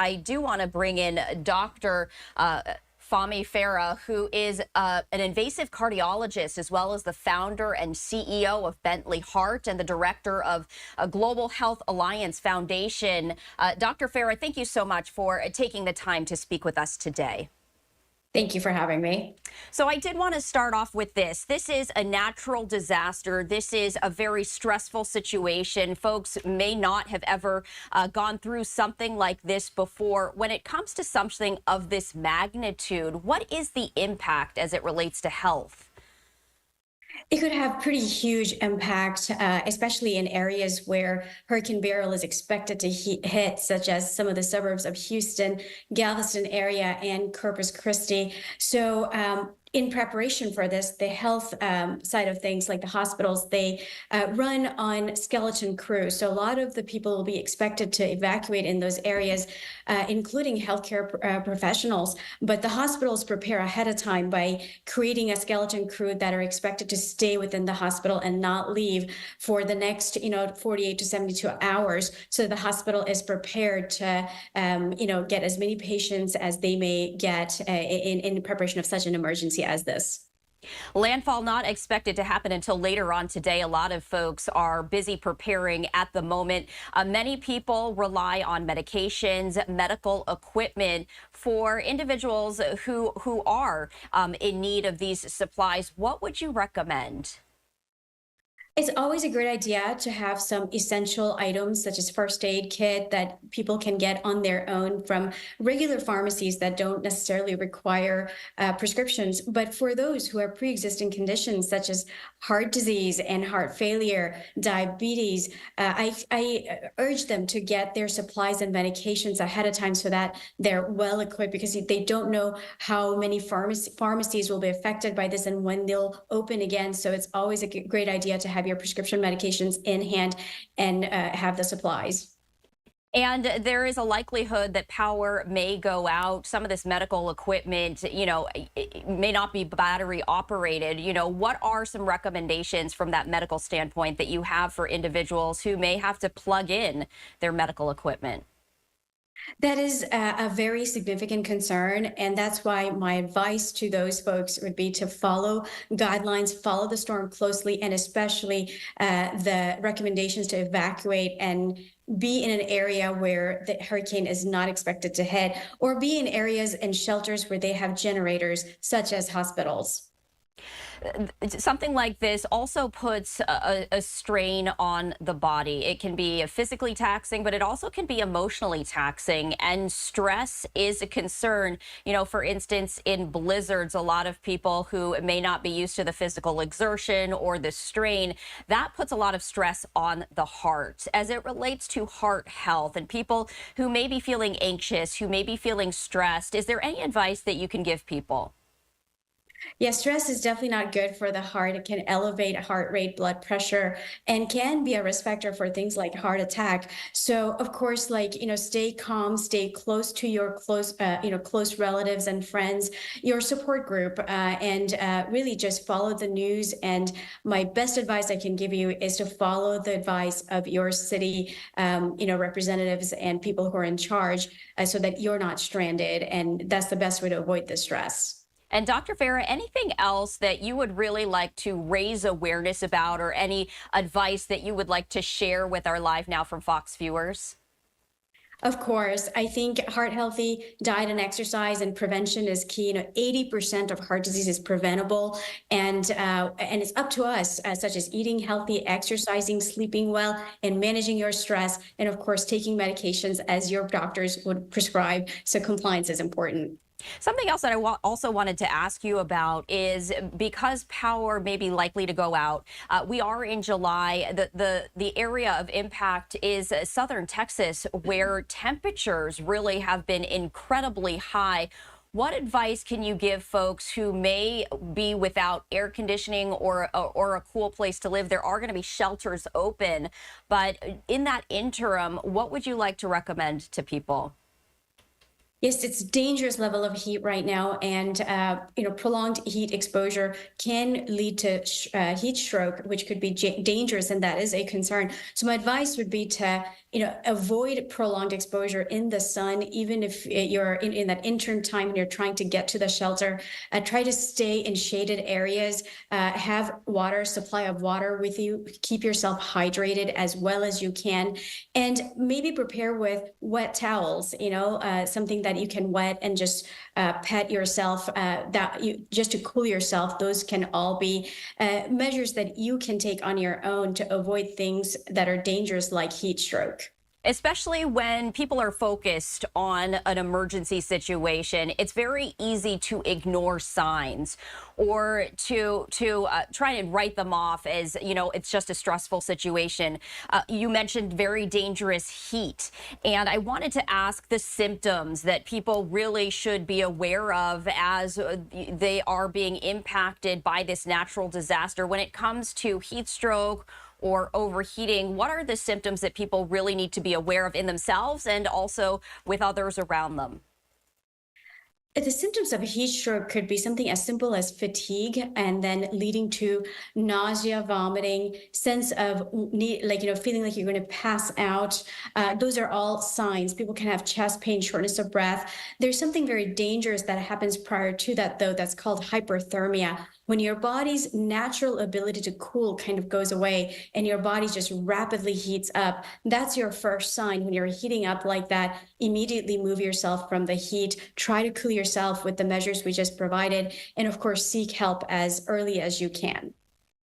I do want to bring in Dr. Fahmi Farah, who is an invasive cardiologist, as well as the founder and CEO of Bentley Heart and the director of a Global Health Alliance Foundation. Dr. Farah, thank you so much for taking the time to speak with us today. Thank you for having me. So I did want to start off with this. This is a natural disaster. This is a very stressful situation. Folks may not have ever gone through something like this before. When it comes to something of this magnitude, what is the impact as it relates to health? It could have pretty huge impact, especially in areas where Hurricane Beryl is expected to hit, such as some of the suburbs of Houston, Galveston area, and Corpus Christi. So in preparation for this, the health side of things, like the hospitals, they run on skeleton crews. So a lot of the people will be expected to evacuate in those areas, including healthcare professionals. But the hospitals prepare ahead of time by creating a skeleton crew that are expected to stay within the hospital and not leave for the next, 48 to 72 hours. So the hospital is prepared to, get as many patients as they may get in preparation of such an emergency as this. Landfall not expected to happen until later on today. A lot of folks are busy preparing at the moment. Many people rely on medications, medical equipment for individuals who are in need of these supplies. What would you recommend? It's always a great idea to have some essential items such as first aid kit that people can get on their own from regular pharmacies that don't necessarily require prescriptions. But for those who have pre-existing conditions such as heart disease and heart failure, diabetes, I urge them to get their supplies and medications ahead of time so that they're well equipped, because they don't know how many pharmacies will be affected by this and when they'll open again. So it's always a great idea to have your prescription medications in hand and have the supplies. And there is a likelihood that power may go out. Some of this medical equipment, it may not be battery operated. What are some recommendations from that medical standpoint that you have for individuals who may have to plug in their medical equipment? That is a very significant concern, and that's why my advice to those folks would be to follow guidelines, follow the storm closely, and especially the recommendations to evacuate and be in an area where the hurricane is not expected to hit, or be in areas and shelters where they have generators, such as hospitals. Something like this also puts a strain on the body. It can be physically taxing, but it also can be emotionally taxing. And stress is a concern. For instance, in blizzards, a lot of people who may not be used to the physical exertion or the strain, that puts a lot of stress on the heart. As it relates to heart health and people who may be feeling anxious, who may be feeling stressed, is there any advice that you can give people? Yeah, stress is definitely not good for the heart. It can elevate heart rate, blood pressure, and can be a risk factor for things like heart attack. So, of course, stay calm, stay close to your close relatives and friends, your support group, and really just follow the news. And my best advice I can give you is to follow the advice of your city, representatives and people who are in charge, so that you're not stranded. And that's the best way to avoid the stress. And Dr. Farah, anything else that you would really like to raise awareness about, or any advice that you would like to share with our Live Now from Fox viewers? Of course, I think heart healthy diet and exercise and prevention is key. 80% of heart disease is preventable, and it's up to us, such as eating healthy, exercising, sleeping well, and managing your stress, and of course, taking medications as your doctors would prescribe. So compliance is important. Something else that I also wanted to ask you about is, because power may be likely to go out, we are in July. The area of impact is southern Texas, where temperatures really have been incredibly high. What advice can you give folks who may be without air conditioning or a cool place to live? There are going to be shelters open, but in that interim, what would you like to recommend to people? Yes, it's dangerous level of heat right now, and prolonged heat exposure can lead to heat stroke, which could be dangerous, and that is a concern. So my advice would be to avoid prolonged exposure in the sun, even if you're in that intern time and you're trying to get to the shelter. Try to stay in shaded areas. Have water, supply of water with you. Keep yourself hydrated as well as you can, and maybe prepare with wet towels. Something that you can wet and just pet yourself, that you just to cool yourself. Those can all be measures that you can take on your own to avoid things that are dangerous like heat stroke. Especially when people are focused on an emergency situation, it's very easy to ignore signs or to try and write them off as, it's just a stressful situation. You mentioned very dangerous heat, and I wanted to ask the symptoms that people really should be aware of as they are being impacted by this natural disaster when it comes to heat stroke or overheating. What are the symptoms that people really need to be aware of in themselves and also with others around them? The symptoms of heat stroke could be something as simple as fatigue and then leading to nausea, vomiting, sense of need, feeling like you're going to pass out. Those are all signs. People can have chest pain, shortness of breath. There's something very dangerous that happens prior to that, though, that's called hyperthermia. When your body's natural ability to cool kind of goes away and your body just rapidly heats up, that's your first sign. When you're heating up like that, immediately move yourself from the heat. Try to cool yourself with the measures we just provided. And of course, seek help as early as you can.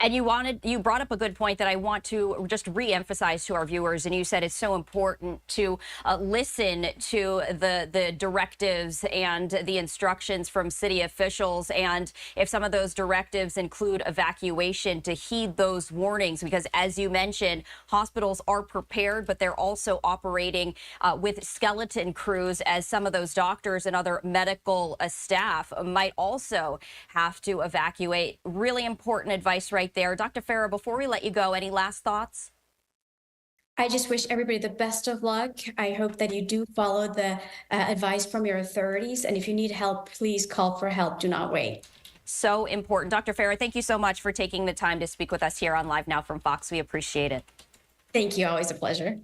And you brought up a good point that I want to just re-emphasize to our viewers. And you said it's so important to listen to the directives and the instructions from city officials. And if some of those directives include evacuation, to heed those warnings, because as you mentioned, hospitals are prepared, but they're also operating with skeleton crews, as some of those doctors and other medical staff might also have to evacuate. Really important advice right there. Dr. Farah, before we let you go, any last thoughts? I just wish everybody the best of luck. I hope that you do follow the advice from your authorities. And if you need help, please call for help. Do not wait. So important. Dr. Farah, thank you so much for taking the time to speak with us here on Live Now from Fox. We appreciate it. Thank you. Always a pleasure.